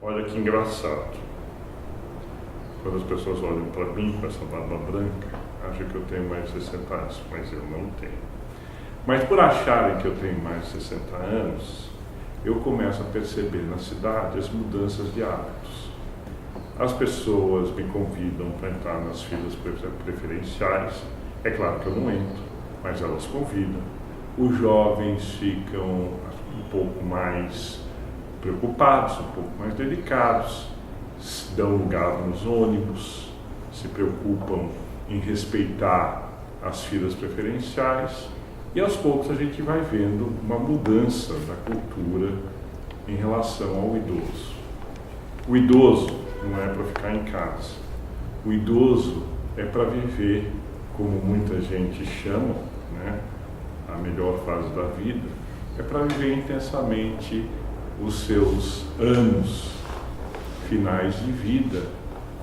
Olha que engraçado. Quando as pessoas olham para mim com essa barba branca, acham que eu tenho mais de 60 anos, mas eu não tenho. Mas por acharem que eu tenho mais de 60 anos, eu começo a perceber na cidade as mudanças de hábitos. As pessoas me convidam para entrar nas filas preferenciais. É claro que eu não entro, mas elas convidam. Os jovens ficam um pouco mais preocupados, um pouco mais delicados, dão lugar nos ônibus, se preocupam em respeitar as filas preferenciais e aos poucos a gente vai vendo uma mudança da cultura em relação ao idoso. O idoso não é para ficar em casa, o idoso é para viver, como muita gente chama, né, a melhor fase da vida, é para viver intensamente os seus anos finais de vida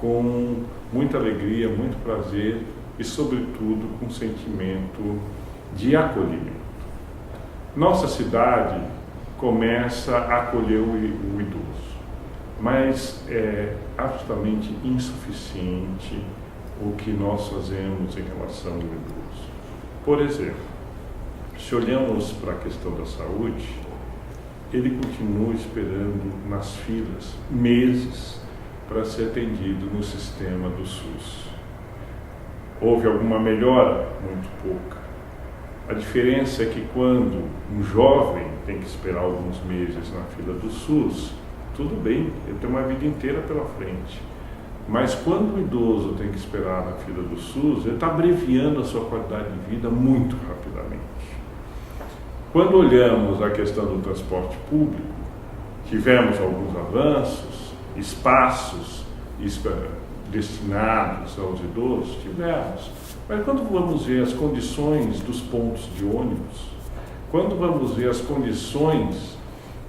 com muita alegria, muito prazer e, sobretudo, com sentimento de acolhimento. Nossa cidade começa a acolher o idoso, mas é absolutamente insuficiente o que nós fazemos em relação ao idoso. Por exemplo, se olhamos para a questão da saúde, ele continua esperando nas filas meses para ser atendido no sistema do SUS. Houve alguma melhora? Muito pouca. A diferença é que quando um jovem tem que esperar alguns meses na fila do SUS, tudo bem, ele tem uma vida inteira pela frente. Mas quando o idoso tem que esperar na fila do SUS, ele está abreviando a sua qualidade de vida muito rapidamente. Quando olhamos a questão do transporte público, tivemos alguns avanços, espaços destinados aos idosos, tivemos. Mas quando vamos ver as condições dos pontos de ônibus, quando vamos ver as condições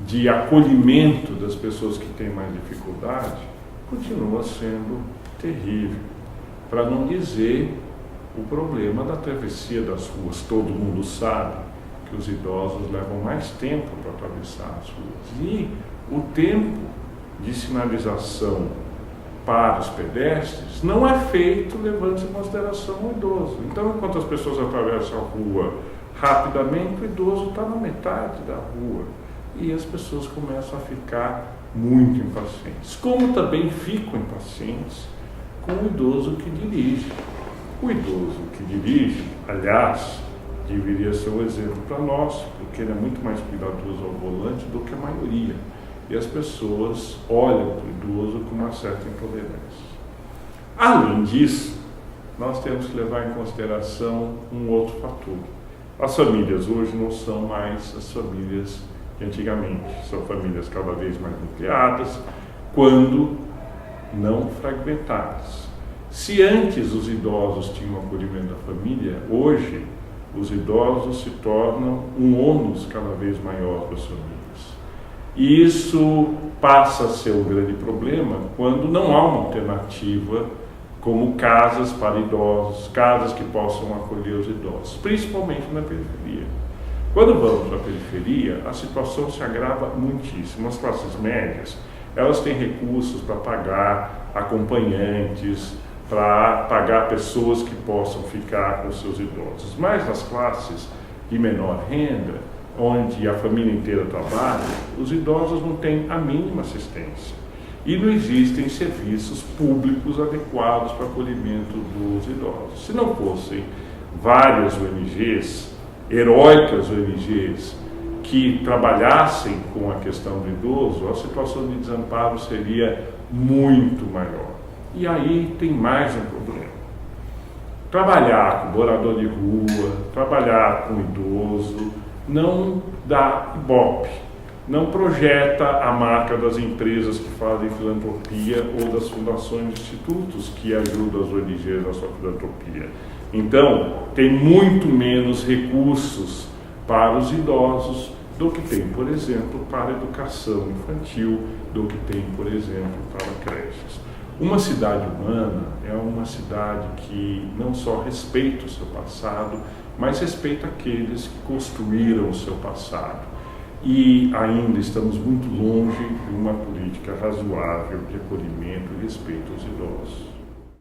de acolhimento das pessoas que têm mais dificuldade, continua sendo terrível. Para não dizer o problema da travessia das ruas, todo mundo sabe que os idosos levam mais tempo para atravessar as ruas. E o tempo de sinalização para os pedestres não é feito levando em consideração o idoso. Então, enquanto as pessoas atravessam a rua rapidamente, o idoso está na metade da rua. E as pessoas começam a ficar muito impacientes. Como também ficam impacientes com o idoso que dirige. O idoso que dirige, aliás, deveria ser um exemplo para nós, porque ele é muito mais cuidadoso ao volante do que a maioria. E as pessoas olham para o idoso com uma certa intolerância. Além disso, nós temos que levar em consideração um outro fator. As famílias hoje não são mais as famílias de antigamente. São famílias cada vez mais nucleadas, quando não fragmentadas. Se antes os idosos tinham o acolhimento da família, hoje os idosos se tornam um ônus cada vez maior para as famílias. E isso passa a ser um grande problema quando não há uma alternativa como casas para idosos, casas que possam acolher os idosos, principalmente na periferia. Quando vamos para a periferia, a situação se agrava muitíssimo. As classes médias, elas têm recursos para pagar acompanhantes, para pagar pessoas que possam ficar com seus idosos. Mas nas classes de menor renda, onde a família inteira trabalha, os idosos não têm a mínima assistência. E não existem serviços públicos adequados para o acolhimento dos idosos. Se não fossem várias ONGs, heróicas ONGs, que trabalhassem com a questão do idoso, a situação de desamparo seria muito maior. E aí tem mais um problema. Trabalhar com morador de rua, trabalhar com idoso, não dá ibope, não projeta a marca das empresas que fazem filantropia ou das fundações e institutos que ajudam as ONGs na sua filantropia. Então, tem muito menos recursos para os idosos do que tem, por exemplo, para a educação infantil, do que tem, por exemplo, para creches. Uma cidade humana é uma cidade que não só respeita o seu passado, mas respeita aqueles que construíram o seu passado. e ainda estamos muito longe de uma política razoável de acolhimento e respeito aos idosos.